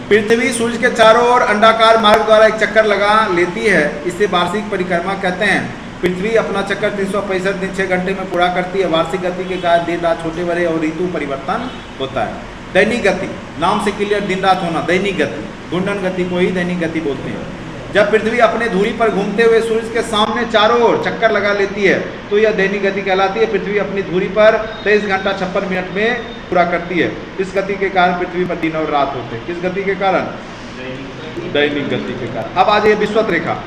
पृथ्वी सूर्य के चारों ओर अंडाकार मार्ग द्वारा एक चक्कर लगा लेती है, इसे वार्षिक परिक्रमा कहते हैं। पृथ्वी अपना चक्कर 365 दिन 6 घंटे में पूरा करती है। वार्षिक गति के कारण दिन रात छोटे बड़े और ऋतु परिवर्तन होता है। दैनिक गति, नाम से क्लियर दिन रात होना, दैनिक गति, घूर्णन गति को ही दैनिक गति बोलते हैं। जब पृथ्वी अपने धुरी पर घूमते हुए सूर्य के सामने चारों ओर चक्कर लगा लेती है तो यह दैनिक गति कहलाती है। पृथ्वी अपनी धुरी पर 23 घंटा 56 मिनट में पूरा करती है। इस गति के कारण पृथ्वी पर दिन और रात होते हैं। किस गति के कारण? दैनिक गति के कारण। अब आ जाइए विषुवत रेखा।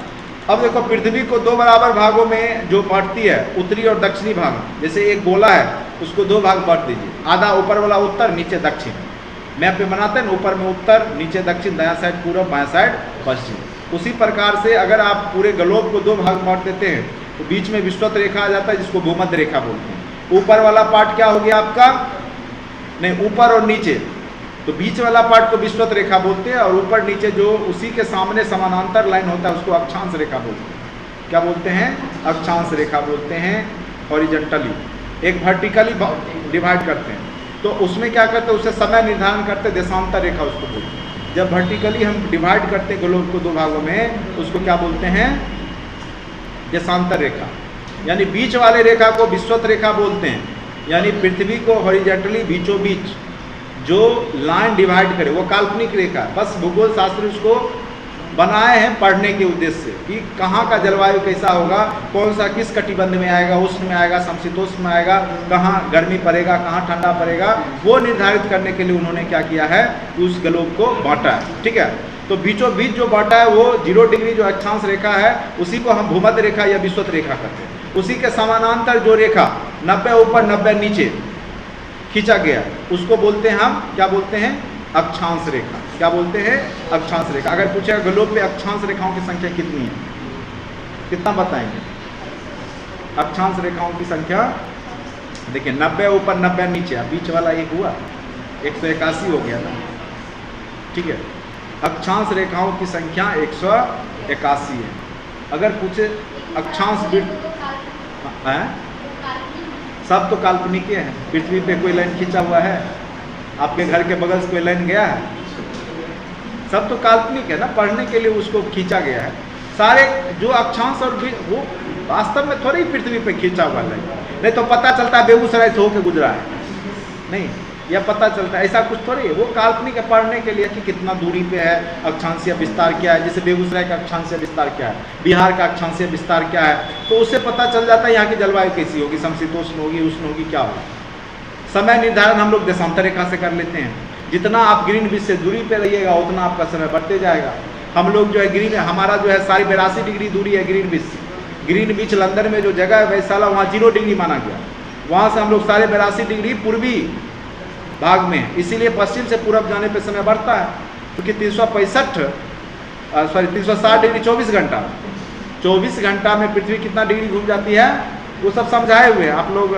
अब देखो पृथ्वी को दो बराबर भागों में जो बांटती है, उत्तरी और दक्षिणी भाग। जैसे एक गोला है उसको दो भाग बांट दीजिए, आधा ऊपर वाला उत्तर, नीचे दक्षिण। मैप पे बनाते हैं ना, ऊपर में उत्तर, नीचे दक्षिण, दायां साइड पूरब, बायां साइड पश्चिम। उसी प्रकार से अगर आप पूरे ग्लोब को दो भाग बांट देते हैं तो बीच में विषुवत रेखा आ जाता है, जिसको भूमध्य रेखा बोलते हैं। ऊपर वाला पार्ट क्या हो गया आपका? नहीं, ऊपर और नीचे, तो बीच वाला पार्ट को विषुवत रेखा बोलते हैं, और ऊपर नीचे जो उसी के सामने समानांतर लाइन होता है उसको अक्षांश रेखा बोलते हैं। क्या बोलते हैं? अक्षांश रेखा बोलते हैं। हॉरिजॉन्टली एक वर्टिकली डिवाइड करते हैं, तो उसमें क्या करते हैं, उससे समय निर्धारण करते, देशांतर रेखा उसको बोलते हैं। जब वर्टिकली हम डिवाइड करते हैं ग्लोब को दो भागों में, उसको क्या बोलते हैं? देशांतर रेखा। यानी बीच वाले रेखा को विषुवत रेखा बोलते हैं। यानी पृथ्वी को हॉरिजॉन्टली बीचों बीच जो लाइन डिवाइड करे वो काल्पनिक रेखा, बस भूगोल शास्त्री उसको बनाए हैं पढ़ने के उद्देश्य से कि कहाँ का जलवायु कैसा होगा, कौन सा किस कटिबंध में आएगा, उष्ण में आएगा, समशीतोष्ण में आएगा, कहाँ गर्मी पड़ेगा, कहाँ ठंडा पड़ेगा, वो निर्धारित करने के लिए उन्होंने क्या किया है, उस ग्लोब को बांटा है। ठीक है, तो बीचों बीच जो बांटा है वो 0 डिग्री जो अक्षांश रेखा है उसी को हम भूमध्य रेखा या विषुवत रेखा कहते हैं। उसी के समानांतर जो रेखा 90 ऊपर 90 नीचे खींचा गया उसको बोलते हैं हम, क्या बोलते हैं? अक्षांश रेखा। क्या बोलते हैं? अक्षांश रेखा। अगर पूछेगा ग्लोब पे अक्षांश रेखाओं की संख्या कितनी है, कितना बताएंगे? अक्षांश रेखाओं की संख्या देखिए 90 ऊपर 90 नीचे, बीच वाला एक हुआ 181 हो गया ना। ठीक है, अक्षांश रेखाओं की संख्या 181 है। अगर पूछे अक्षांश वृत्त है, सब तो काल्पनिक है। पृथ्वी पे कोई लाइन खींचा हुआ है? आपके घर के बगल से कोई लाइन गया है? सब तो काल्पनिक है ना, पढ़ने के लिए उसको खींचा गया है। सारे जो अक्षांश और वो वास्तव में थोड़ी ही पृथ्वी पे खींचा हुआ लाइन, नहीं तो पता चलता है बेगूसराय से होकर गुजरा है, नहीं, यह पता चलता है, ऐसा कुछ थोड़ी है। वो काल्पनिक है पढ़ने के लिए कि कितना दूरी पे है, अक्षांशीय विस्तार क्या है। जैसे बेगूसराय का अक्षांशीय विस्तार क्या है, बिहार का अक्षांशीय विस्तार क्या है, तो उससे पता चल जाता है यहाँ की जलवायु कैसी होगी, समशीतोष्ण होगी, उष्ण होगी, क्या होगी। समय निर्धारण हम लोग देशांतर रेखा से कर लेते हैं। जितना आप ग्रीनविच से दूरी पे रहिएगा उतना आपका समय बढ़ते जाएगा। हम लोग जो है हमारा जो है 82 डिग्री दूरी है ग्रीनविच लंदन में जो जगह है वैशाला, वहाँ 0 डिग्री माना गया। वहाँ से हम लोग 82 डिग्री पूर्वी भाग में, इसीलिए पश्चिम से पूरब जाने पे समय बढ़ता है, क्योंकि 360 डिग्री 24 घंटा में पृथ्वी कितना डिग्री घूम जाती है वो सब समझाए हुए हैं आप लोग।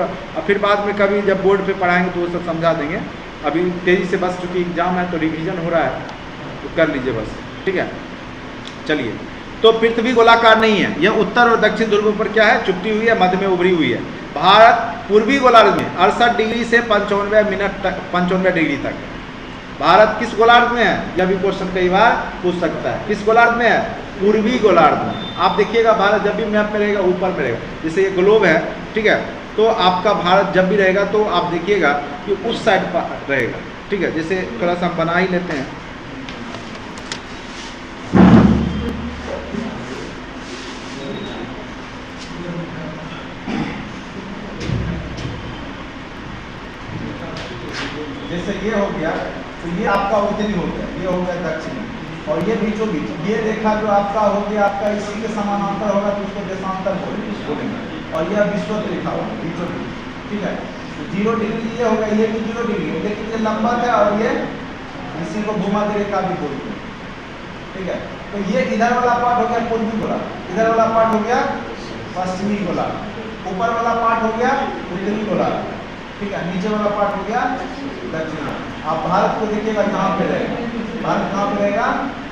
फिर बाद में कभी जब बोर्ड पे पढ़ाएंगे तो वो सब समझा देंगे। अभी तेज़ी से बस चूँकि एग्जाम है तो रिवीजन हो रहा है, तो कर लीजिए बस। ठीक है, चलिए। तो पृथ्वी गोलाकार नहीं है, यह उत्तर और दक्षिण ध्रुव पर क्या है, चुपटी हुई है, मध्य में उभरी हुई है। भारत पूर्वी गोलार्ध में 68 डिग्री से 95 डिग्री तक है। भारत किस गोलार्ध में है, यह भी क्वेश्चन कई बार पूछ सकता है। किस गोलार्ध में है? पूर्वी गोलार्ध में। आप देखिएगा भारत जब भी मैप में रहेगा ऊपर में रहेगा, जैसे ये ग्लोब है, ठीक है, तो आपका भारत जब भी रहेगा तो आप देखिएगा कि उस साइड पर रहेगा। ठीक है, जैसे थोड़ा सा हम बना ही लेते हैं। जैसे ये हो गया तो ये आपका उत्तरी हो गया, ये हो गया दक्षिणी, और ये बीचों बीच ये रेखा जो आपका हो गया आपका इसी के समानांतर होगा तो उसको देशांतर बोलेंगे, और यह विषुवत रेखा होगा बीचों बीच। ठीक है, तो 0 डिग्री ये होगा, ये भी 0 डिग्री है, लेकिन ये लंबा है और ये इसी को भूमध्य रेखा भी बोलते हैं। ठीक है, तो ये इधर वाला पार्ट हो गया पूर्वी गोलार्ध, इधर वाला पार्ट हो गया पश्चिमी गोलार्ध, ऊपर वाला पार्ट हो गया उत्तरी गोलार्ध। ठीक है, नीचे वाला पार्ट हो गया दक्षिण। आप भारत को देखिएगा यहाँ पे रहेगा, भारत कहाँ पे रहेगा,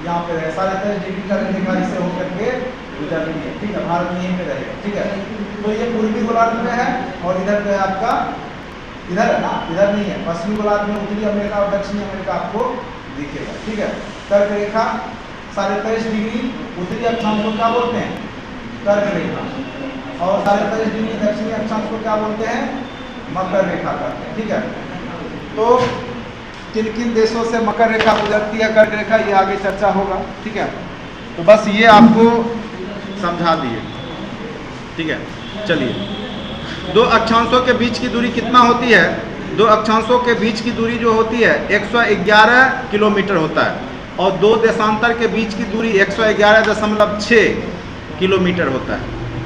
यहाँ पे रहेगा। 37 डिग्री का रेखा इसे होकर के गुजर रही है। ठीक है, भारत यहीं पे रहेगा। ठीक है, तो ये पूर्वी गोलार्ध में है और इधर पे आपका इधर है ना, इधर नहीं है। पश्चिमी गोलार्ध में उत्तरी अमेरिका और दक्षिणी अमेरिका आपको दिखेगा, ठीक है। कर्क रेखा 23.5 डिग्री उत्तरी अक्षांश को क्या बोलते हैं? कर्क रेखा। और 23.5 डिग्री दक्षिणी अक्षांश को क्या बोलते हैं? मकर रेखा करते हैं, ठीक है। तो किन किन देशों से मकर रेखा गुजरती है, कर्क रेखा, ये आगे चर्चा होगा, ठीक है। तो बस ये आपको समझा दिए, ठीक है। चलिए, दो अक्षांशों के बीच की दूरी कितना होती है? दो अक्षांशों के बीच की दूरी जो होती है 111 किलोमीटर होता है, और दो देशांतर के बीच की दूरी 111.6 किलोमीटर होता है।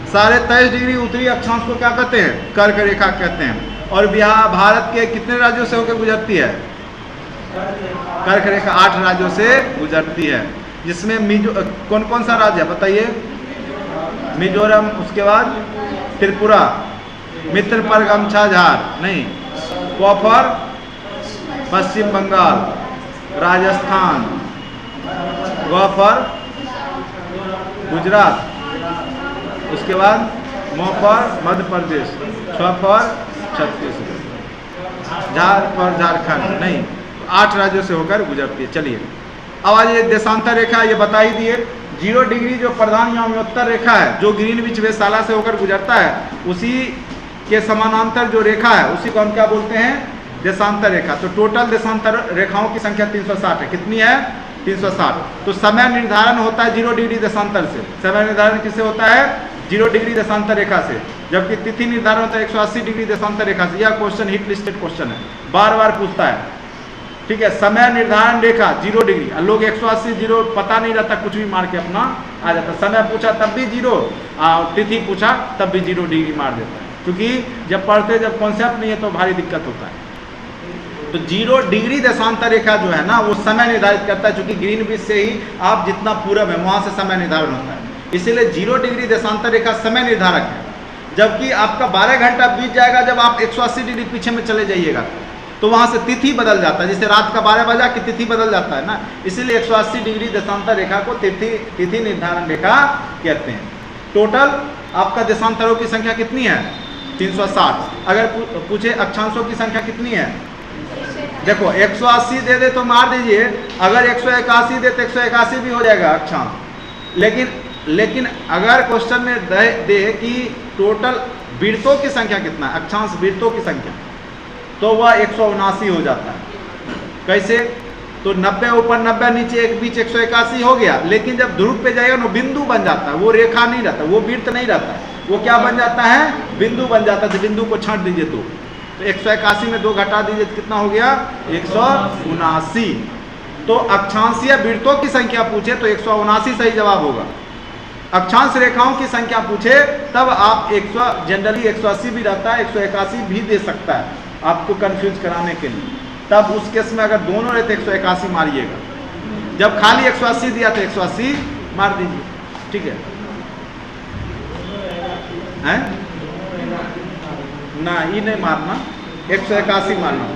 23.5 डिग्री उत्तरी अक्षांश को क्या कहते हैं? कर्क रेखा कहते हैं। और भारत के कितने राज्यों से होकर गुजरती है? कर्क रेखा 8 राज्यों से गुजरती है, जिसमें कौन कौन सा राज्य है बताइए? मिजोरम, उसके बाद त्रिपुरा, मित्र परगम झार नहीं, कोफर, पश्चिम बंगाल, राजस्थान, गोफर गुजरात, उसके बाद मोफर मध्य प्रदेश, छफर छत्तीसगढ़, झार झारखंड नहीं, 8 राज्यों से होकर गुजरती है। चलिए, अब आज ये देशांतर रेखा ये बता ही दिए। 0 डिग्री जो प्रधान या उत्तर रेखा है, जो ग्रीनविच वेधशाला से होकर गुजरता है, उसी के समानांतर जो रेखा है उसी को हम क्या बोलते हैं? देशांतर रेखा। तो टोटल देशांतर रेखाओं की संख्या 360 है। कितनी है? 360। तो समय निर्धारण होता है 0 डिग्री देशांतर से। समय निर्धारण किससे होता है? 0 डिग्री देशांतर रेखा से। जबकि तिथि निर्धारण होता है 180 डिग्री देशांतर रेखा से। यह क्वेश्चन हिट लिस्टेड क्वेश्चन है, बार बार पूछता है, ठीक है। समय निर्धारण रेखा 0 डिग्री, लोग 180 0 पता नहीं रहता, कुछ भी मार के अपना आ जाता। समय पूछा तब भी 0, तिथि पूछा तब भी 0 डिग्री मार देता है, क्योंकि जब पढ़ते जब कॉन्सेप्ट नहीं है तो भारी दिक्कत होता है। तो 0 डिग्री देशांतर रेखा जो है ना, वो समय निर्धारित करता है, क्योंकि ग्रीनविच से ही आप जितना पूरब है वहां से समय निर्धारण होता है। इसीलिए 0 डिग्री देशांतर रेखा समय निर्धारक है। जबकि आपका 12 घंटा बीत जाएगा जब आप 180 डिग्री पीछे में चले जाइएगा, तो वहां से तिथि बदल जाता है। जैसे रात का 12 बजा की तिथि बदल जाता है ना, इसीलिए 180 डिग्री देशांतर रेखा को तिथि निर्धारण रेखा कहते हैं। टोटल आपका देशांतरों की संख्या कितनी है? 360। अगर पूछे अक्षांशों की संख्या कितनी है? देखो 180 दे दे तो मार दीजिए, अगर 181 दे तो 181 भी हो जाएगा अक्षांश। लेकिन अगर क्वेश्चन में दे कि टोटल वृत्तों की संख्या कितना है, अक्षांश वृत्तों की संख्या, तो वह 179 हो जाता है। कैसे? तो 90 ऊपर 90 नीचे एक बीच 181 हो गया। लेकिन जब ध्रुव पे जाएगा ना, बिंदु बन जाता है, वो रेखा नहीं रहता, वो वृत्त नहीं रहता है, वो क्या बन जाता है? बिंदु बन जाता है। तो बिंदु को छांट दीजिए तो 181 में 2 घटा दीजिए तो कितना हो गया? 179। तो अक्षांशीय वृत्तों की संख्या पूछे तो 179 सही जवाब होगा। अक्षांश रेखाओं की संख्या पूछे तब आप जनरली 180 भी रहता है, 181 भी दे सकता है आपको कंफ्यूज कराने के लिए। तब उस केस में अगर दोनों रहते 181 मारिएगा, जब खाली 180 दिया तो 180 मार दीजिए, ठीक है? हैं? ना, ये नहीं मारना, 181 मारना।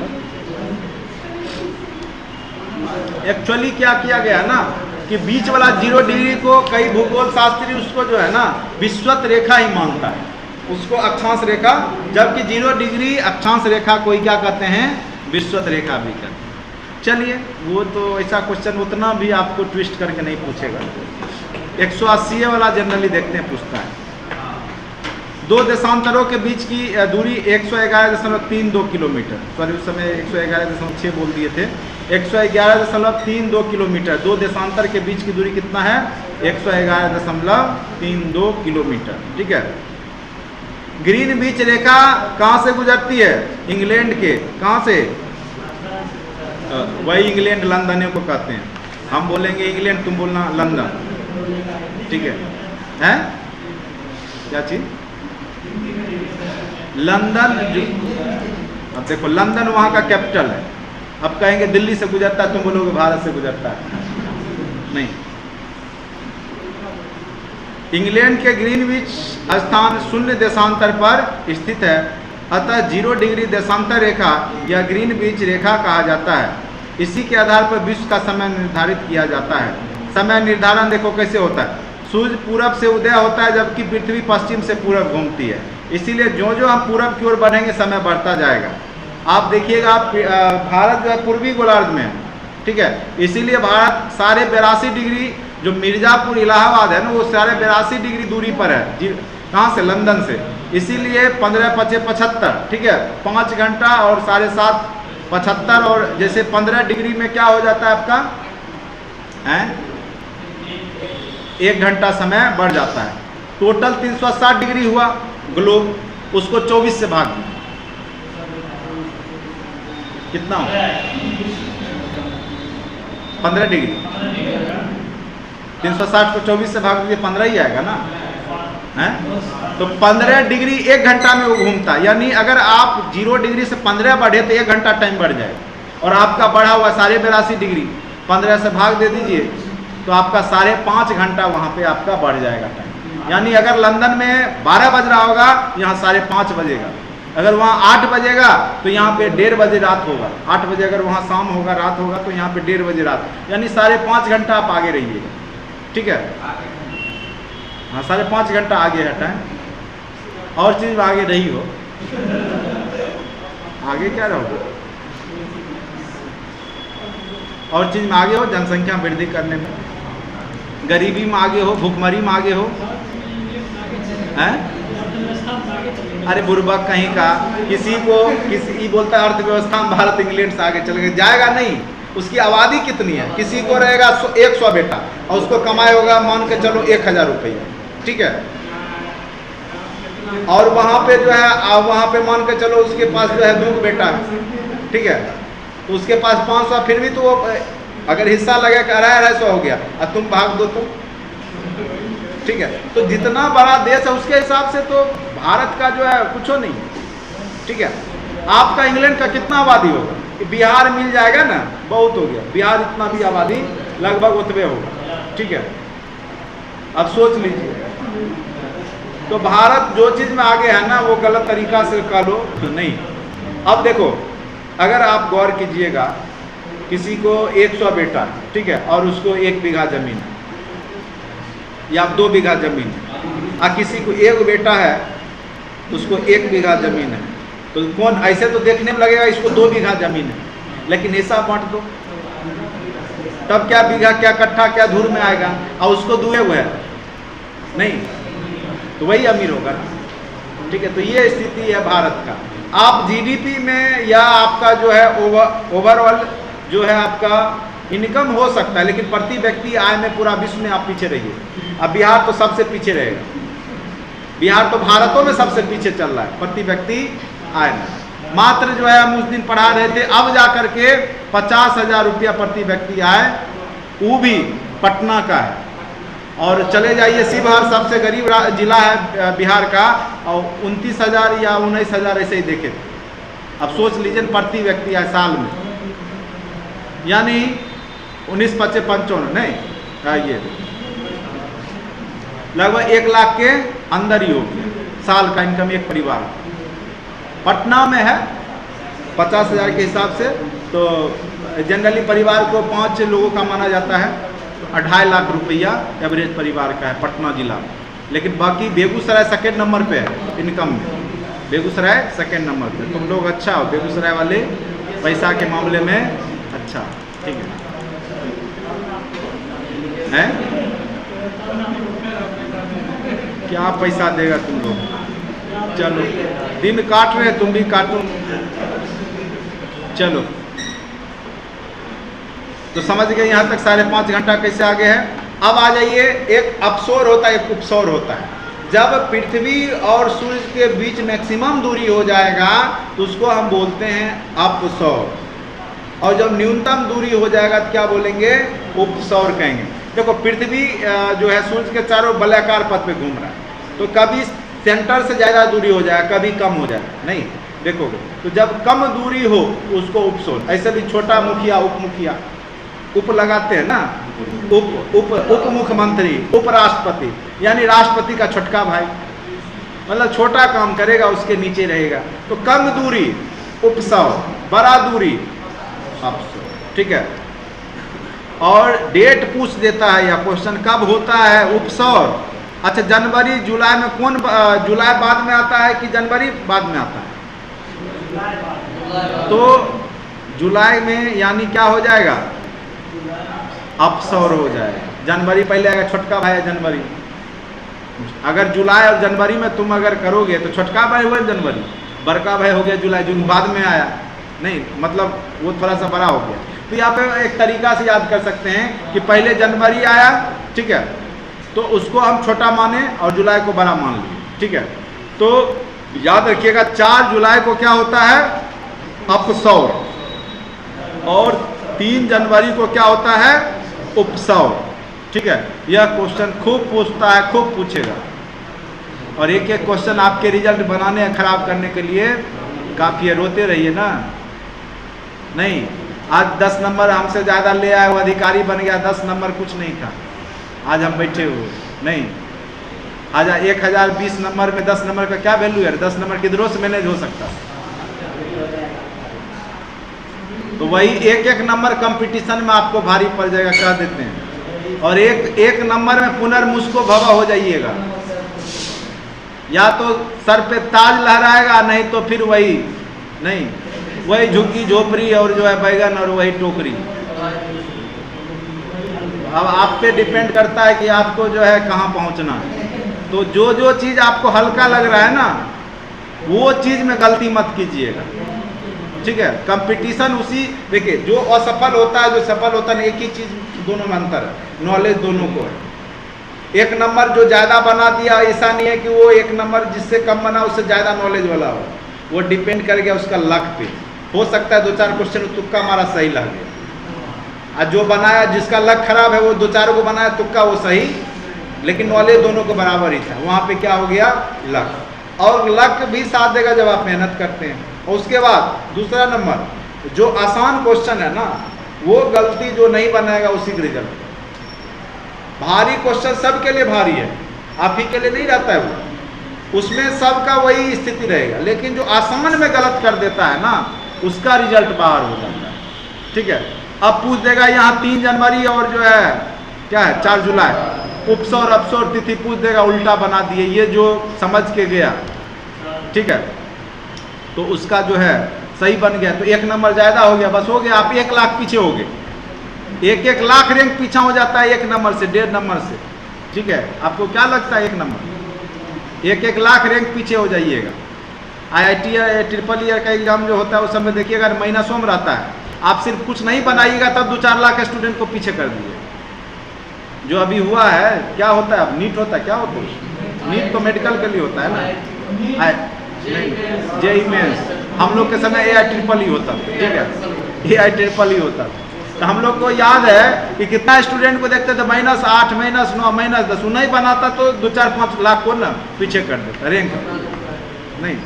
एक्चुअली क्या किया गया ना कि बीच वाला 0 डिग्री को कई भूगोल शास्त्री उसको जो है ना विषुवत रेखा ही मानता है, उसको अक्षांश रेखा, जबकि 0 डिग्री अक्षांश रेखा कोई क्या कहते हैं? विषुवत रेखा भी कहते हैं। चलिए, वो तो ऐसा क्वेश्चन उतना भी आपको ट्विस्ट करके नहीं पूछेगा। 180 वाला जनरली देखते हैं पूछता है। दो देशांतरों के बीच की दूरी 111.32 किलोमीटर, सॉरी उस समय 111.6 बोल दिए थे, 111.32 किलोमीटर। दो देशांतर के बीच की दूरी कितना है? 111.32 किलोमीटर, ठीक है। ग्रीनविच रेखा कहाँ से गुजरती है? इंग्लैंड के, कहाँ से? वही इंग्लैंड, लंदन को कहते हैं। हम बोलेंगे इंग्लैंड, तुम बोलना लंदन, ठीक है? हैं? क्या चीज? लंदन। अब देखो, लंदन वहाँ का कैपिटल है। अब कहेंगे दिल्ली से गुजरता है, तुम बोलोगे भारत से गुजरता है, नहीं। इंग्लैंड के ग्रीनविच स्थान शून्य देशांतर पर स्थित है, अतः 0 डिग्री देशांतर रेखा या ग्रीनविच रेखा कहा जाता है। इसी के आधार पर विश्व का समय निर्धारित किया जाता है। समय निर्धारण देखो कैसे होता है। सूर्य पूरब से उदय होता है, जबकि पृथ्वी पश्चिम से पूरब घूमती है। इसीलिए जो जो हम पूरब की ओर बढ़ेंगे समय बढ़ता जाएगा। आप देखिएगा, भारत जो है पूर्वी गोलार्ध में है, ठीक है। इसीलिए भारत सारे 82 डिग्री, जो मिर्ज़ापुर इलाहाबाद है ना, वो सारे 82 डिग्री दूरी पर है। कहाँ से? लंदन से। इसीलिए 15×5 = 75, ठीक है, 5 घंटा और 7.5 75, और जैसे 15 डिग्री में क्या हो जाता है आपका है 1 घंटा समय बढ़ जाता है। टोटल 360 डिग्री हुआ ग्लोब, उसको 24 से भाग दिया, कितना हो? 15 डिग्री। 360 को 24 से भाग दीजिए, 15 ही आएगा ना, है? तो 15 डिग्री 1 घंटा में वो घूमता है। यानी अगर आप 0 डिग्री से 15 बढ़े तो 1 घंटा टाइम बढ़ जाएगा, और आपका बढ़ा हुआ 82.5 डिग्री 15 से भाग दे दीजिए तो आपका 5.5 घंटा वहाँ पे आपका बढ़ जाएगा टाइम। यानी अगर लंदन में 12 बज रहा होगा, यहाँ 5:30 बजेगा। अगर वहाँ 8 बजेगा तो यहाँ पे 1:30 बजे रात होगा। 8 बजे अगर वहाँ शाम होगा, रात होगा, तो यहाँ पे 1:30 बजे रात, यानी 5.5 घंटा आप आगे रहिएगा, ठीक है। हाँ, 5.5 घंटा आगे है टाइम। और चीज़ में आगे नहीं हो, आगे क्या रहोगे? और चीज़ में आगे हो, जनसंख्या वृद्धि करने में, गरीबी में आगे हो, भुखमरी में आगे हो, हैं? अरे बुर्बक कहीं का, किसी बोलता है अर्थव्यवस्था में भारत इंग्लैंड से आगे चल गया, जाएगा नहीं। उसकी आबादी कितनी है? किसी को रहेगा 100 बेटा, और उसको कमाए होगा मान के चलो 1000 रुपया, ठीक है। और वहाँ पे जो है, वहाँ पे मान के चलो उसके पास जो है 2 बेटा है, ठीक है, तो उसके पास 500, फिर भी तो वो अगर हिस्सा लगे 250 हो गया, और तुम भाग दो तो, ठीक है। तो जितना बड़ा देश है उसके हिसाब से तो भारत का जो है कुछ नहीं, ठीक है। आपका इंग्लैंड का कितना आबादी होगा? बिहार मिल जाएगा ना, बहुत हो गया। बिहार इतना भी आबादी लगभग उतने होगा, ठीक है। अब सोच लीजिए, तो भारत जो चीज़ में आगे है ना, वो गलत तरीका से कर लो तो नहीं। अब देखो, अगर आप गौर कीजिएगा, किसी को 100 बेटा, ठीक है, और उसको 1 बीघा जमीन है या 2 बीघा जमीन है, और किसी को 1 बेटा है उसको 1 बीघा जमीन है, तो कौन ऐसे तो देखने में लगेगा इसको 2 बीघा जमीन है, लेकिन ऐसा बांट दो तब क्या बीघा, क्या कट्ठा, क्या धूर में आएगा, और उसको दुए हुए है नहीं, तो वही अमीर होगा ना, ठीक है। तो ये स्थिति है भारत का। आप जीडीपी में या आपका जो है ओवरऑल जो है आपका इनकम हो सकता है, लेकिन प्रति व्यक्ति आय में पूरा विश्व में आप पीछे रहिए। अब बिहार तो सबसे पीछे रहेगा, बिहार तो भारतों में सबसे पीछे चल रहा है प्रति व्यक्ति आय में। मात्र जो है हम उस दिन पढ़ा रहे थे, अब जा करके 50,000 रुपया प्रति व्यक्ति आय, वो भी पटना का है। और चले जाइए शिवहर, सबसे गरीब जिला है बिहार का, और 29,000 या 19,000 ऐसे ही देखे थे। अब सोच लीजिए प्रति व्यक्ति आय साल में, यानी 19,55 नहीं, ये लगभग 1 लाख के अंदर ही हो गया साल का इनकम एक परिवार। पटना में है 50,000 के हिसाब से, तो जनरली परिवार को 5 लोगों का माना जाता है, 2.5 लाख रुपया एवरेज परिवार का है पटना जिला। लेकिन बाकी बेगूसराय सेकेंड नंबर पे है इनकम में, बेगूसराय सेकेंड नंबर पे। तुम लोग अच्छा हो बेगूसराय वाले, पैसा के मामले में अच्छा, ठीक है। क्या पैसा देगा तुम लोग? चलो, दिन काट रहे, तुम भी काटो, चलो। तो समझ गए यहाँ तक 5.5 घंटा कैसे आगे है। अब आ जाइए, एक अपसौर होता है, एक उपसौर होता है। जब पृथ्वी और सूर्य के बीच मैक्सिमम दूरी हो जाएगा तो उसको हम बोलते हैं अपसौर, और जब न्यूनतम दूरी हो जाएगा तो क्या बोलेंगे? उपसौर कहेंगे। देखो, पृथ्वी जो है सूर्य के चारों वलयाकार पथ पे घूम रहा है, तो कभी सेंटर से ज़्यादा दूरी हो जाए, कभी कम हो जाए, नहीं देखोगे। तो जब कम दूरी हो उसको उपसौर। ऐसे भी छोटा मुखिया, उप मुखिया, उप लगाते हैं ना, उप मुख्यमंत्री, उपराष्ट्रपति, यानी राष्ट्रपति का छोटका भाई, मतलब छोटा काम करेगा उसके नीचे रहेगा। तो कम दूरी उपसौर, बड़ा दूरी अपसौर, ठीक है। और डेट पूछ देता है या क्वेश्चन, कब होता है उपसौर? अच्छा, जनवरी जुलाई में कौन, जुलाई बाद में आता है कि जनवरी बाद में आता है? तो जुलाई में, यानी क्या हो जाएगा? अपसौर हो जाएगा। जनवरी पहले आएगा, छोटका भाई है जनवरी। अगर जुलाई और जनवरी में तुम अगर करोगे तो छोटका भाई हुआ जनवरी, बड़का भाई हो गया जुलाई, जो बाद में आया नहीं, मतलब वो थोड़ा सा बड़ा हो गया। तो यहाँ पे एक तरीका से याद कर सकते हैं कि पहले जनवरी आया, ठीक है, तो उसको हम छोटा माने और जुलाई को बड़ा मान लिए, ठीक है। तो याद रखिएगा 4 जुलाई को क्या होता है, अपसौर, और 3 जनवरी को क्या होता है, उपसौर, ठीक है। यह क्वेश्चन खूब पूछता है, खूब पूछेगा, और एक एक क्वेश्चन आपके रिजल्ट बनाने या खराब करने के लिए काफ़ी है। रोते रहिए ना, नहीं आज 10 नंबर हमसे ज़्यादा ले आए, वो अधिकारी बन गया, 10 नंबर कुछ नहीं था, आज हम बैठे हुए नहीं। आज 1020 नंबर में 10 नंबर का क्या वैल्यू है, 10 नंबर किधरों से मैनेज हो सकता। तो वही एक एक नंबर कंपटीशन में आपको भारी पड़ जाएगा, कह देते हैं। और एक नंबर में पुनर्मुस्को भवा हो जाइएगा, या तो सर पे ताज लहराएगा, नहीं तो फिर वही झुग्गी झोपड़ी और जो है बैगन और वही टोकरी। अब आप पे डिपेंड करता है कि आपको जो है कहाँ पहुँचना है। तो जो चीज़ आपको हल्का लग रहा है ना, वो चीज़ में गलती मत कीजिएगा, ठीक है। कंपटीशन उसी, देखिए जो असफल होता है, जो सफल होता है, एक ही चीज़ दोनों में अंतर है, नॉलेज दोनों को है। एक नंबर जो ज़्यादा बना दिया, ऐसा नहीं है कि वो एक नंबर जिससे कम बना उससे ज़्यादा नॉलेज वाला हो, वो डिपेंड कर गया उसका लक पे। हो सकता है 2-4 क्वेश्चन तुक्का हमारा सही लग गया, और जो बनाया जिसका लक खराब है वो 2-4 को बनाया तुक्का वो सही, लेकिन नॉलेज दोनों को बराबर ही था। वहाँ पे क्या हो गया, लक, और लक भी साथ देगा जब आप मेहनत करते हैं। और उसके बाद दूसरा नंबर, जो आसान क्वेश्चन है ना, वो गलती जो नहीं बनाएगा उसी का रिजल्ट। भारी क्वेश्चन सबके लिए भारी है, आप ही के लिए नहीं रहता है वो, उसमें सबका वही स्थिति रहेगा। लेकिन जो आसान में गलत कर देता है ना, उसका रिजल्ट बाहर हो जाता है, ठीक है। अब पूछ देगा यहाँ 3 जनवरी और जो है क्या है 4 जुलाई, उपसौर अपसौर तिथि पूछ देगा, उल्टा बना दिए, ये जो समझ के गया, ठीक है, तो उसका जो है सही बन गया, तो 1 नंबर ज़्यादा हो गया, बस हो गया, आप 1 लाख पीछे हो गए। 1 लाख रैंक पीछा हो जाता है 1 नंबर से, 1.5 नंबर से, ठीक है। आपको क्या लगता है 1 नंबर, 1 लाख रैंक पीछे हो जाइएगा। IIT या ट्रिपल ईयर का एग्जाम जो होता है उस समय देखिएगा महीना में रहता है, आप सिर्फ कुछ नहीं बनाइएगा तब 2-4 लाख स्टूडेंट को पीछे कर दिए। जो अभी हुआ है, क्या होता है अब, नीट होता है, क्या होता है नीट, तो मेडिकल के लिए होता है ना, जेई मेंस, हम लोग के समय AI ट्रिपल ही होता था, ठीक है, AI ट्रिपल ही होता था। तो हम लोग को याद है कि कितना स्टूडेंट को देखते थे, -8, -9, -10, वो नहीं बनाता तो 2-4-5 लाख को ना पीछे कर देता रैंक नहीं।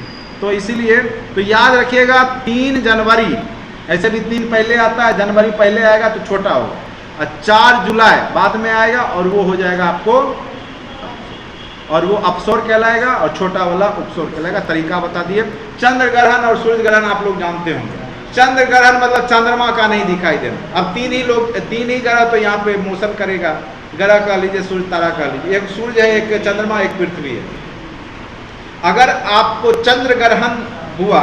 तो इसीलिए तो याद रखिएगा 3 जनवरी, ऐसे भी 3 पहले आता है, जनवरी पहले आएगा तो छोटा होगा, और 4 जुलाई बाद में आएगा और वो हो जाएगा आपको, और वो अपसौर कहलाएगा और छोटा वाला उपसौर कहलाएगा। तरीका बता दिए। चंद्र ग्रहण और सूर्य ग्रहण आप लोग जानते होंगे। चंद्र ग्रहण मतलब चंद्रमा का नहीं दिखाई देना। अब 3 ही ग्रह तो यहाँ पे मोशन करेगा, ग्रह कह लीजिए, सूर्य तारा कह लीजिए, एक सूर्य है, एक चंद्रमा, एक पृथ्वी है। अगर आपको चंद्र ग्रहण हुआ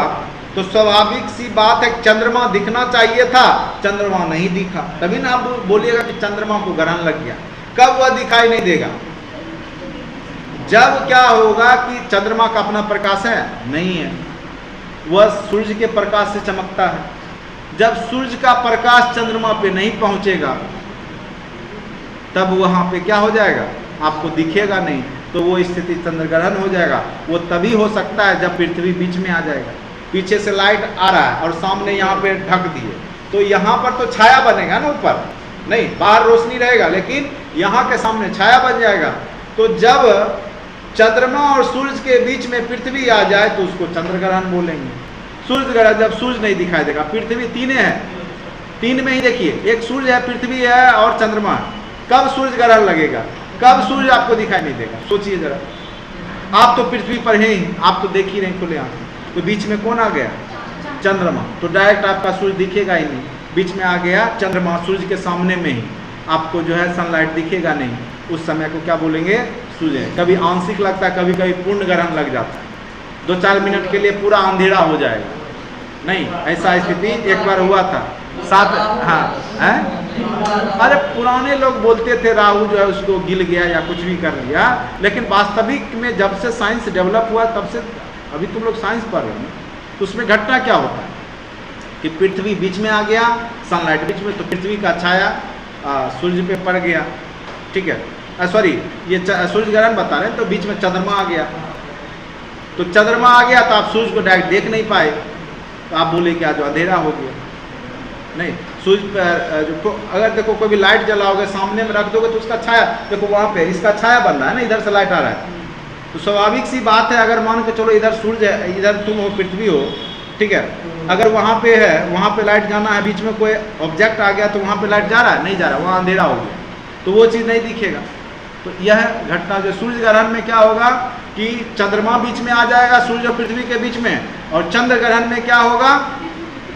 तो स्वाभाविक सी बात है चंद्रमा दिखना चाहिए था, चंद्रमा नहीं दिखा, तभी ना आप बोलिएगा कि चंद्रमा को ग्रहण लग गया। कब वह दिखाई नहीं देगा, जब क्या होगा कि चंद्रमा का अपना प्रकाश है नहीं है, वह सूर्य के प्रकाश से चमकता है। जब सूर्य का प्रकाश चंद्रमा पे नहीं पहुंचेगा तब वहां पे क्या हो जाएगा, आपको दिखेगा नहीं, तो वो स्थिति चंद्र ग्रहण हो जाएगा। वो तभी हो सकता है जब पृथ्वी बीच में आ जाएगा, पीछे से लाइट आ रहा है और सामने यहाँ पे ढक दिए, तो यहाँ पर तो छाया बनेगा ना, ऊपर नहीं, बाहर रोशनी रहेगा लेकिन यहाँ के सामने छाया बन जाएगा। तो जब चंद्रमा और सूर्य के बीच में पृथ्वी आ जाए तो उसको चंद्र ग्रहण बोलेंगे। सूर्य ग्रहण जब सूर्य नहीं दिखाई देगा, पृथ्वी 3 है, 3 में ही देखिए, एक सूर्य है, पृथ्वी है और चंद्रमा है। कब सूर्य ग्रहण लगेगा, कब सूर्य आपको दिखाई नहीं देगा, सोचिए जरा। आप तो पृथ्वी पर हैं ही, आप तो देख ही नहीं खुले आंखें, तो बीच में कौन आ गया, चंद्रमा, तो डायरेक्ट आपका सूर्य दिखेगा ही नहीं। बीच में आ गया चंद्रमा, सूर्य के सामने में ही आपको जो है सनलाइट दिखेगा नहीं, उस समय को क्या बोलेंगे, सूर्य। कभी आंशिक लगता है, कभी कभी पूर्ण ग्रहण लग जाता है, 2-4 मिनट के लिए पूरा अंधेरा हो जाएगा। नहीं, ऐसा स्थिति एक बार हुआ था, सात, हाँ हैं? अरे पुराने लोग बोलते थे राहु जो है उसको गिल गया या कुछ भी कर लिया, लेकिन वास्तविक में जब से साइंस डेवलप हुआ तब से, अभी तुम लोग साइंस पढ़ रहे हो ना, तो उसमें घटना क्या होता है कि पृथ्वी बीच में आ गया, सनलाइट बीच में, तो पृथ्वी का छाया सूर्य पे पड़ गया, ठीक है, सॉरी ये सूर्य ग्रहण बता रहे हैं, तो बीच में चंद्रमा आ गया, तो चंद्रमा आ गया तो आप सूर्य को डायरेक्ट देख नहीं पाए, तो आप बोले कि आज अंधेरा हो गया। नहीं, सूर्य पर जो अगर देखो कोई भी लाइट जलाओगे सामने में रख दोगे तो उसका छाया, देखो वहाँ पे इसका छाया बन रहा है ना, इधर से लाइट आ रहा है, तो स्वाभाविक सी बात है, अगर मान के चलो इधर सूर्य है, इधर तुम हो, पृथ्वी हो, ठीक है, अगर वहाँ पे है, वहाँ पे लाइट जाना है, बीच में कोई ऑब्जेक्ट आ गया तो वहाँ पे लाइट जा रहा है, नहीं जा रहा, वहाँ अंधेरा हो गया, तो वो चीज़ नहीं दिखेगा। तो यह घटना जो सूर्य ग्रहण में क्या होगा कि चंद्रमा बीच में आ जाएगा सूर्य और पृथ्वी के बीच में, और चंद्र ग्रहण में क्या होगा,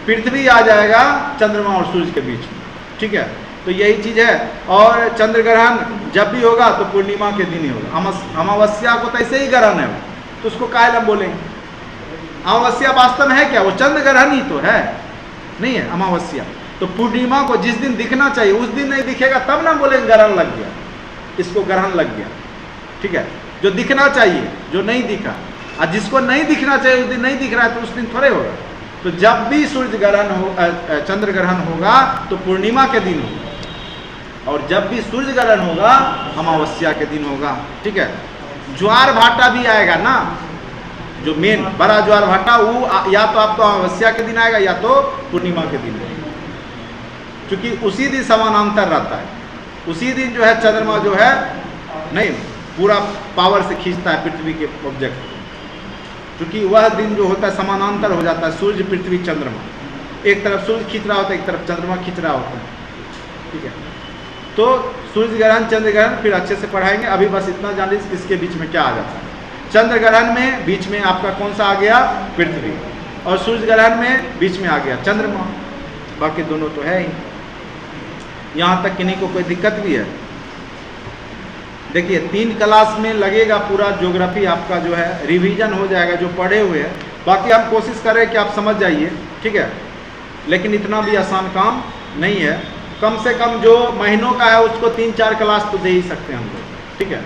पृथ्वी आ जाएगा चंद्रमा और सूर्य के बीच में, ठीक है, तो यही चीज़ है। और चंद्र ग्रहण जब भी होगा तो पूर्णिमा के दिन ही होगा, अमावस्या को तो ऐसे ही ग्रहण है, तो उसको कायल हम बोलेंगे। अमावस्या वास्तव में है क्या, वो चंद्र ग्रहण ही तो है, नहीं है अमावस्या, तो पूर्णिमा को जिस दिन दिखना चाहिए उस दिन नहीं दिखेगा, तब ना बोलेंगे ग्रहण लग गया, इसको ग्रहण लग गया, ठीक है, जो दिखना चाहिए, जो नहीं दिखा, और जिसको नहीं दिखना चाहिए उस दिन नहीं दिख रहा है, तो उस दिन थोड़े होगा। तो जब भी सूर्य ग्रहण हो, चंद्र ग्रहण होगा तो पूर्णिमा के दिन होगा, और जब भी सूर्य ग्रहण होगा अमावस्या के दिन होगा, ठीक है। ज्वार भाटा भी आएगा ना, जो मेन बड़ा ज्वार भाटा, वो या तो आपको अमावस्या के दिन आएगा या तो पूर्णिमा के दिन आएगा, क्योंकि उसी दिन समानांतर रहता है, उसी दिन जो है चंद्रमा जो है नहीं पूरा पावर से खींचता है पृथ्वी के ऑब्जेक्ट, क्योंकि वह दिन जो होता है समानांतर हो जाता है, सूर्य पृथ्वी चंद्रमा, एक तरफ सूर्य खींच रहा होता है, एक तरफ चंद्रमा खींच रहा होता है, ठीक है। तो सूर्य ग्रहण चंद्र ग्रहण फिर अच्छे से पढ़ाएंगे, अभी बस इतना जान लीजिए इसके बीच में क्या आ जाता है। चंद्र ग्रहण में बीच में आपका कौन सा आ गया, पृथ्वी, और सूर्य ग्रहण में बीच में आ गया चंद्रमा, बाकी दोनों तो है ही। यहाँ तक किन्हीं को कोई दिक्कत भी है? देखिए 3 क्लास में लगेगा पूरा ज्योग्राफी आपका जो है रिवीजन हो जाएगा, जो पढ़े हुए हैं, बाकी हम कोशिश करें कि आप समझ जाइए, ठीक है, लेकिन इतना भी आसान काम नहीं है, कम से कम जो महीनों का है उसको 3-4 क्लास तो दे ही सकते हैं हम लोग, ठीक है,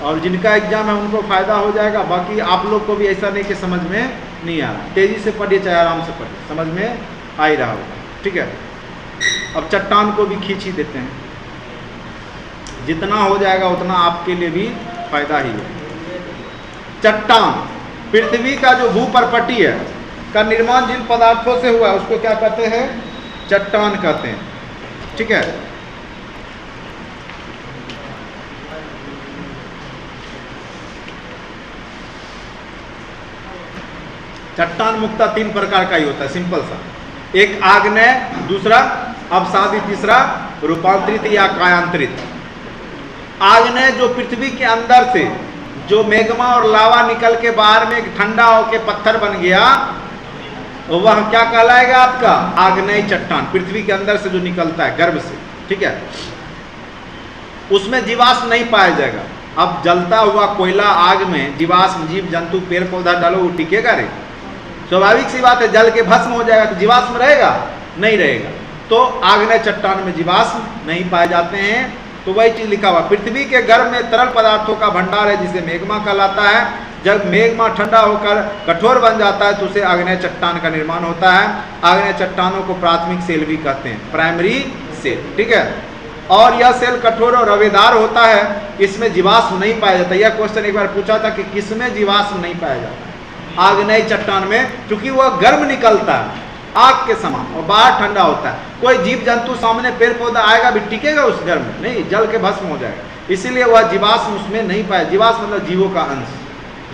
और जिनका एग्जाम है उनको फ़ायदा हो जाएगा, बाकी आप लोग को भी ऐसा नहीं कि समझ में नहीं आ रहा, तेज़ी से पढ़िए चाहे आराम से पढ़िए, समझ में आ ही रहा होगा, ठीक है। अब चट्टान को भी खींच ही देते हैं, जितना हो जाएगा उतना आपके लिए भी फायदा ही है। चट्टान पृथ्वी का जो भूपर्पटी है का निर्माण जिन पदार्थों से हुआ है उसको क्या कहते हैं, चट्टान कहते हैं, ठीक है। चट्टान मुख्यतः 3 प्रकार का ही होता है, सिंपल सा, एक आग्नेय, दूसरा अवसादी, तीसरा रूपांतरित या कायांतरित। आग्नेय जो पृथ्वी के अंदर से जो मैग्मा और लावा निकल के बाहर में ठंडा होके पत्थर बन गया, वह क्या कहलाएगा आपका, आग्नेय चट्टान, पृथ्वी के अंदर से जो निकलता है गर्भ से, ठीक है, उसमें जीवाश्म नहीं पाया जाएगा। अब जलता हुआ कोयला आग में जीवाश्म, जीव जंतु, पेड़ पौधा डालो, वो टिकेगा रे? स्वाभाविक सी बात है, जल के भस्म हो जाएगा, तो जीवाश्म रहेगा? नहीं रहेगा। तो आग्नेय चट्टान में जीवाश्म नहीं पाए जाते हैं। तो वही चीज लिखा हुआ, पृथ्वी के गर्भ में तरल पदार्थों का भंडार है जिसे मैग्मा कहलाता है। जब मैग्मा ठंडा होकर कठोर बन जाता है तो उसे आग्नेय चट्टान का निर्माण होता है। आग्नेय चट्टानों को प्राथमिक सेल भी कहते हैं, प्राइमरी सेल, ठीक है। और यह सेल कठोर और रवेदार होता है, इसमें जीवाश्म नहीं पाया जाता। यह क्वेश्चन एक बार पूछा था कि किसमें जीवाश्म नहीं पाया जाता? आग्नेय चट्टान में, क्योंकि वह गर्म निकलता है आग के समान और बाहर ठंडा होता है। कोई जीव जंतु सामने पेड़ पौधा आएगा भी टिकेगा उस गर्म में? नहीं, जल के भस्म हो जाएगा। इसीलिए वह जीवाश्म उसमें नहीं पाया। जीवाश्म मतलब जीवों का अंश।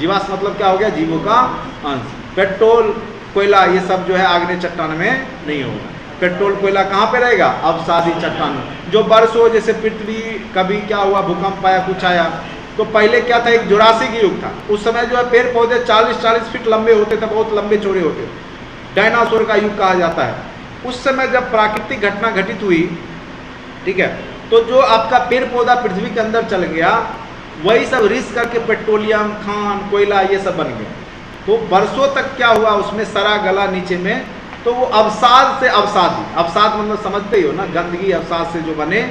जीवाश्म मतलब क्या हो गया? जीवों का अंश। पेट्रोल, कोयला, ये सब जो है आग्नेय चट्टान में नहीं होगा। पेट्रोल कोयला कहाँ पे रहेगा? अवसादी चट्टान में। जो वर्षों, जैसे पृथ्वी कभी क्या हुआ, भूकंप आया, कुछ आया, तो पहले क्या था, एक जुरासिक युग था। उस समय जो है पेड़ पौधे 40-40 फीट लंबे होते थे, बहुत लंबे चौड़े होते थे। डायनासोर का युग कहा जाता है। उस समय जब प्राकृतिक घटना घटित हुई, ठीक है, तो जो आपका पेड़ पौधा पृथ्वी के अंदर चल गया, वही सब रिस करके पेट्रोलियम, खान, कोयला, ये सब बन गया। तो वर्षों तक क्या हुआ, उसमें सरा गला नीचे में तो वो अवसाद से अवसादी, अवसाद मतलब समझते ही हो ना, गंदगी अवसाद से जो बने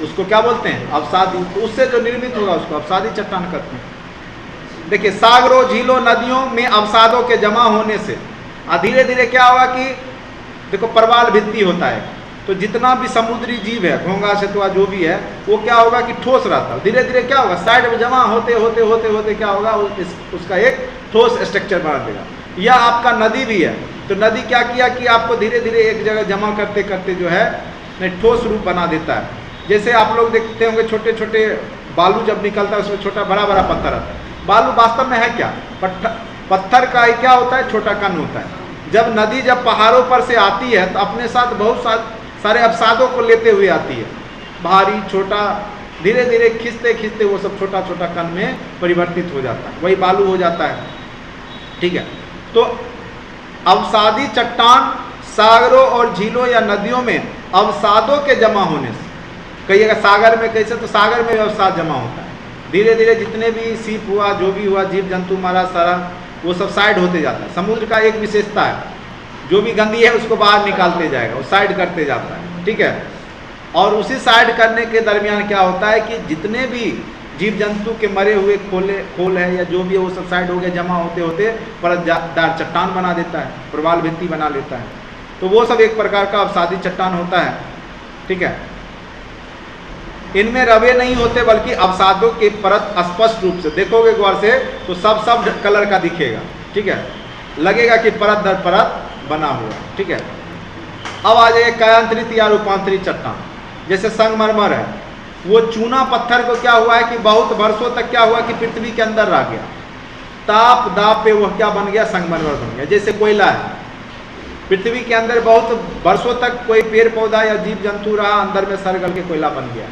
उसको क्या बोलते हैं, अवसादी। तो उससे जो निर्मित होगा उसको अवसादी चट्टान कहते हैं। देखिए सागरों, झीलों, नदियों में अवसादों के जमा होने से धीरे धीरे क्या होगा कि देखो प्रवाल भित्ति होता है, तो जितना भी समुद्री जीव है, घोंगा सेतुआ जो भी है, वो क्या होगा कि ठोस रहता है। धीरे धीरे क्या होगा, साइड में जमा होते होते होते होते क्या होगा, उसका एक ठोस स्ट्रक्चर बना देगा। या आपका नदी भी है, तो नदी क्या किया कि आपको धीरे धीरे एक जगह जमा करते करते जो है ठोस रूप बना देता है। जैसे आप लोग देखते होंगे छोटे छोटे बालू जब निकलता है उसमें छोटा बड़ा बड़ा पत्थर आता है। बालू वास्तव में है क्या, पत्थर का ही क्या होता है, छोटा कण होता है। जब नदी जब पहाड़ों पर से आती है तो अपने साथ बहुत सारे अवसादों को लेते हुए आती है, भारी छोटा, धीरे धीरे खींचते खींचते वो सब छोटा छोटा कण में परिवर्तित हो जाता है, वही बालू हो जाता है। ठीक है, तो अवसादी चट्टान सागरों और झीलों या नदियों में अवसादों के जमा होने से, कहिएगा सागर में कैसे, तो सागर में अवसाद जमा होता है। धीरे धीरे जितने भी सीप हुआ, जो भी हुआ, जीव जंतु मारा सारा, वो सब साइड होते जाता है। समुद्र का एक विशेषता है, जो भी गंदी है उसको बाहर निकालते जाएगा, वो साइड करते जाता है। ठीक है, और उसी साइड करने के दरमियान क्या होता है कि जितने भी जीव जंतु के मरे हुए खोल है या जो भी है वो सब साइड हो गए, जमा होते होते परतदार चट्टान बना देता है, प्रवाल भित्ति बना लेता है। तो वो सब एक प्रकार का अवसादी चट्टान होता है। ठीक है, इनमें रवे नहीं होते बल्कि अवसादों के परत स्पष्ट रूप से देखोगे गौर से तो सब कलर का दिखेगा। ठीक है, लगेगा कि परत दर परत बना हुआ। ठीक है, अब आ जाइए कायांतरित या रूपांतरित चट्टान। जैसे संगमरमर है, वो चूना पत्थर को क्या हुआ है कि बहुत वर्षों तक क्या हुआ कि पृथ्वी के अंदर रह गया, ताप दाप पे वह क्या बन गया, संगमरमर बन गया। जैसे कोयला है, पृथ्वी के अंदर बहुत वर्षों तक कोई पेड़ पौधा या जीव जंतु रहा, अंदर में सड़ गल के कोयला बन गया।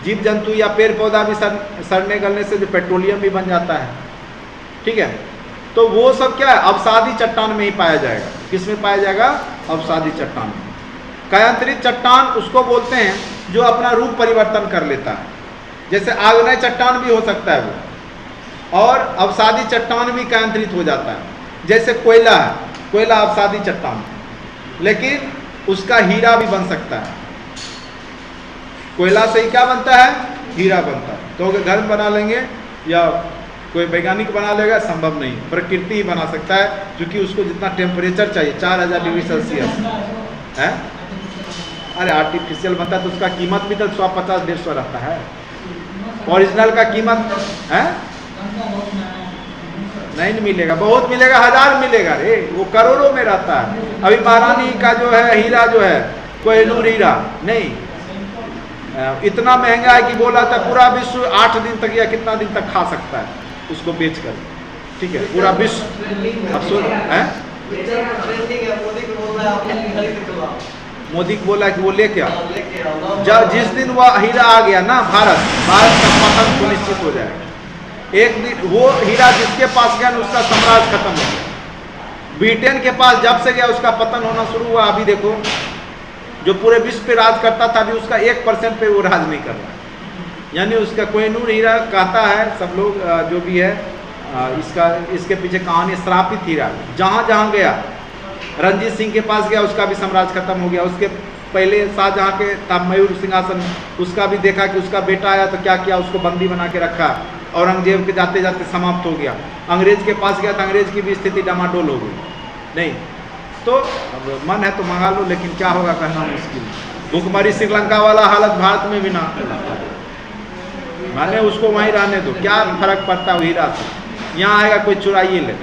जीव जंतु या पेड़ पौधा भी सड़ने गलने से जो पेट्रोलियम भी बन जाता है। ठीक है, तो वो सब क्या है, अवसादी चट्टान में ही पाया जाएगा। किस में पाया जाएगा, अवसादी चट्टान में। कायांतरित चट्टान उसको बोलते हैं जो अपना रूप परिवर्तन कर लेता है, जैसे आग्नेय चट्टान भी हो सकता है वो, और अवसादी चट्टान भी कायांतरित हो जाता है। जैसे कोयला है, कोयला अवसादी चट्टान, लेकिन उसका हीरा भी बन सकता है। कोयला से ही क्या बनता है, हीरा बनता है। तो अगर घर में बना लेंगे या कोई वैज्ञानिक बना लेगा, संभव नहीं, प्रकृति ही बना सकता है, क्योंकि उसको जितना टेम्परेचर चाहिए 4000 डिग्री सेल्सियस है। अरे आर्टिफिशियल बनता है तो उसका कीमत भी तो 150-150 रहता है। ओरिजिनल का कीमत है नहीं मिलेगा, बहुत मिलेगा, 1000 मिलेगा रे, वो करोड़ों में रहता है। अभी महारानी का जो है हीरा जो है कोहिनूर हीरा, नहीं इतना महंगा है कि बोला था पूरा विश्व 8 दिन तक या कितना दिन तक खा सकता है उसको बेचकर। ठीक है, पूरा विश्व। अफसोस है मोदी को बोला कि वो लेके आओ, जब जिस दिन वह हीरा आ गया ना भारत का पतन सुनिश्चित हो जाएगा। एक दिन वो हीरा जिसके पास गया उसका साम्राज्य खत्म हो गया। ब्रिटेन के पास जब से गया उसका पतन होना शुरू हुआ। अभी देखो जो पूरे विश्व पे राज करता था, अभी उसका 1% पे वो राज नहीं कर रहा। यानी उसका कोहिनूर हीरा कहता है सब लोग, जो भी है इसके पीछे कहानी श्रापित हीरा। जहाँ जहाँ गया, रंजीत सिंह के पास गया उसका भी साम्राज्य खत्म हो गया। उसके पहले शाहजहाँ के था मयूर सिंहासन, उसका भी देखा कि उसका बेटा आया तो क्या किया, उसको बंदी बना के रखा। औरंगजेब के जाते जाते समाप्त हो गया। अंग्रेज के पास गया तो अंग्रेज की भी स्थिति डामाडोल हो गई। नहीं तो अब मन है तो मंगा लो, लेकिन क्या होगा कहना मुश्किल। भूखमरी श्रीलंका वाला हालत भारत में भी ना, माने उसको वहीं रहने दो, क्या फर्क पड़ता है हीरा से। यहाँ आएगा कोई चुराइए ले।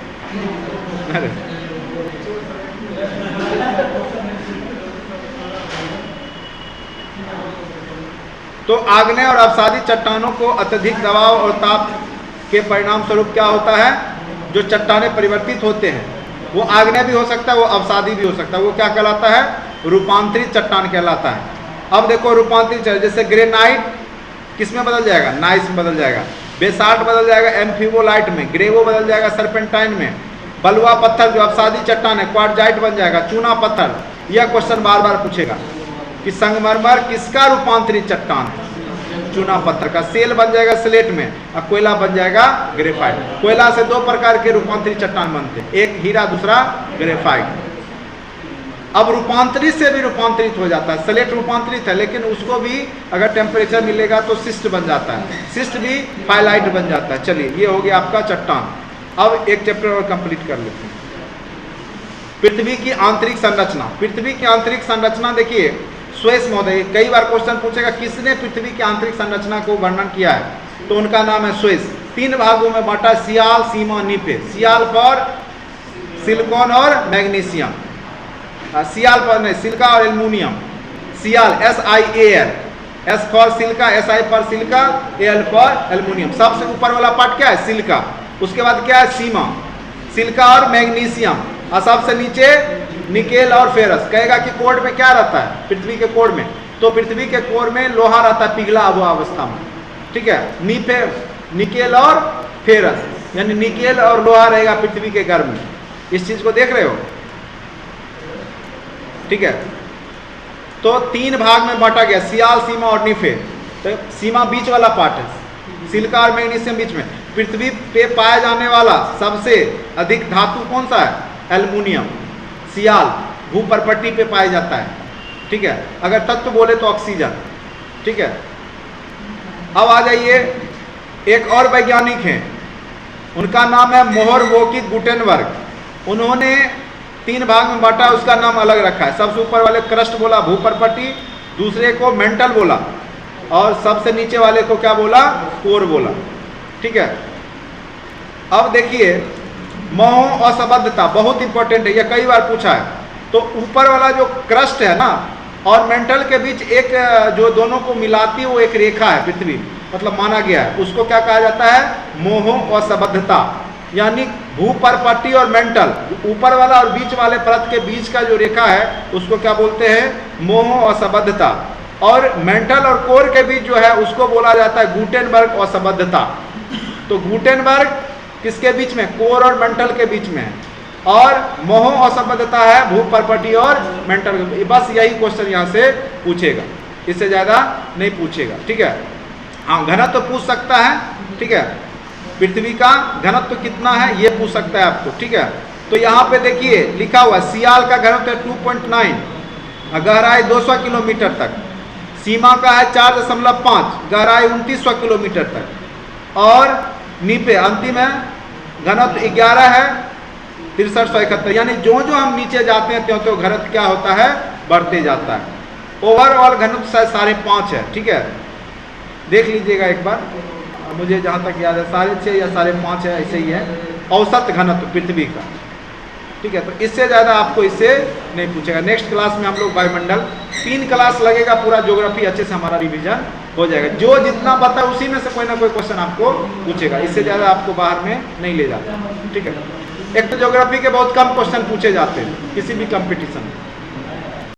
तो आग्नेय और अवसादी चट्टानों को अत्यधिक दबाव और ताप के परिणाम स्वरूप क्या होता है, जो चट्टानें परिवर्तित होते हैं वो आग्नेय भी हो सकता है, वो अवसादी भी हो सकता है। वो क्या कहलाता है, रूपांतरित चट्टान कहलाता है। अब देखो रूपांतरित, जैसे ग्रेनाइट किस में बदल जाएगा, नाइस में बदल जाएगा, बेसाल्ट बदल जाएगा एम्फीबोलाइट में, ग्रेवो बदल जाएगा सर्पेंटाइन में, बलुआ पत्थर जो अवसादी चट्टान है क्वार्टजाइट बन जाएगा, चूना पत्थर। यह क्वेश्चन बार बार पूछेगा कि संगमरमर किसका रूपांतरित चट्टान है। चूना पत्थर का सेल बन जाएगा स्लेट में, और कोयला बन जाएगा ग्रेफाइट। कोयला से 2 प्रकार के रूपांतरित चट्टान बनते हैं, एक हीरा दूसरा ग्रेफाइट। अब रूपांतरित से भी रूपांतरित हो जाता है, स्लेट रूपांतरित है लेकिन उसको भी अगर टेम्परेचर मिलेगा तो सिस्ट बन जाता है, सिस्ट भी फाइलाइट बन जाता है। चलिए ये हो गया आपका चट्टान। अब एक चैप्टर और कंप्लीट कर लेते हैं, पृथ्वी की आंतरिक संरचना। पृथ्वी की आंतरिक संरचना देखिए, स्वेस महोदय कई बार क्वेश्चन पूछेगा किसने पृथ्वी की आंतरिक संरचना को वर्णन किया है, तो उनका नाम है स्वेस। 3 भागों में बांटा, सियाल, सीमा, नीपे। सियाल पर सिलिकॉन और मैग्नीशियम, सियाल पर नहीं, सिलिका और aluminium. Sial SiAl, S for silica, Si पर सिलिका, Al पर एल्युमिनियम। सबसे ऊपर वाला पार्ट क्या है, सिलिका। उसके बाद क्या है, सीमा, सिलिका और मैग्नीशियम। और सबसे नीचे निकेल और फेरस। कहेगा कि कोर में क्या रहता है, पृथ्वी के कोर में, तो पृथ्वी के कोर में लोहा रहता है पिघला हुआ अवस्था में, ठीक है। निकेल और फेरस, यानी निकेल और लोहा रहेगा पृथ्वी के गर्भ में। इस चीज को देख रहे हो, ठीक है। तो 3 भाग में बांटा गया, सियाल, सीमा और नीफे। तो सीमा बीच वाला पार्ट है, सिलिका और मैग्नीशियम बीच में। पृथ्वी पे पाया जाने वाला सबसे अधिक धातु कौन सा है, एल्युमिनियम। सियाल भूपर्पट्टी पे पाया जाता है, ठीक है। अगर तत्व बोले तो ऑक्सीजन, ठीक है। अब आ जाइए, एक और वैज्ञानिक हैं, उनका नाम है मोहर वोकी गुटेनबर्ग। उन्होंने 3 भाग में बांटा, उसका नाम अलग रखा है। सबसे ऊपर वाले क्रस्ट बोला भूपर्पट्टी, दूसरे को मेंटल बोला, और सबसे नीचे वाले को क्या बोला, कोर बोला, ठीक है। अब देखिए, मोह असंबद्धता बहुत इंपॉर्टेंट है, ये कई बार पूछा है। तो ऊपर वाला जो क्रस्ट है ना और मेंटल के बीच एक जो दोनों को मिलाती है वो एक रेखा है पृथ्वी, मतलब माना गया है, उसको क्या कहा जाता है, मोह असंबद्धता। यानी भूपर्पट्टी और मेंटल, ऊपर वाला और बीच वाले परत के बीच का जो रेखा है उसको क्या बोलते हैं, मोह असंबद्धता। और मेंटल और कोर के बीच जो है उसको बोला जाता है गुटेनबर्ग असंबद्धता। तो गुटेनबर्ग किसके बीच में, कोर और मेंटल के बीच में है, और मोह असंबद्धता है भूपर्पट्टी और मेंटल। बस यही क्वेश्चन यहाँ से पूछेगा, इससे ज्यादा नहीं पूछेगा, ठीक है। हाँ, घनत्व तो पूछ सकता है, ठीक है। पृथ्वी का घनत्व तो कितना है ये पूछ सकता है आपको, ठीक है। तो यहाँ पे देखिए लिखा हुआ है, सियाल का घनत्व है 2.9, गहराई 200 किलोमीटर तक। सीमा का है 4.5, गहराई 2900 किलोमीटर तक। और नीपे अंतिम है, घनत्व 11 है, 6371। यानी जो जो हम नीचे जाते हैं त्यों त्यों घनत्व क्या होता है, बढ़ते जाता है। ओवरऑल घनत्व शायद 5.5 है, ठीक है। देख लीजिएगा एक बार, मुझे जहाँ तक याद है 6.5 या 5.5 है, ऐसे ही है औसत घनत्व पृथ्वी का, ठीक है। तो इससे ज़्यादा आपको इससे नहीं पूछेगा। नेक्स्ट क्लास में हम लोग वायुमंडल, 3 क्लास लगेगा, पूरा ज्योग्राफी अच्छे से हमारा रिवीजन हो जाएगा। जो जितना पता है उसी में से कोई ना कोई क्वेश्चन आपको पूछेगा, इससे ज़्यादा आपको बाहर में नहीं ले जाता, ठीक है। एक तो ज्योग्राफी के बहुत कम क्वेश्चन पूछे जाते हैं किसी भी कंपटीशन में।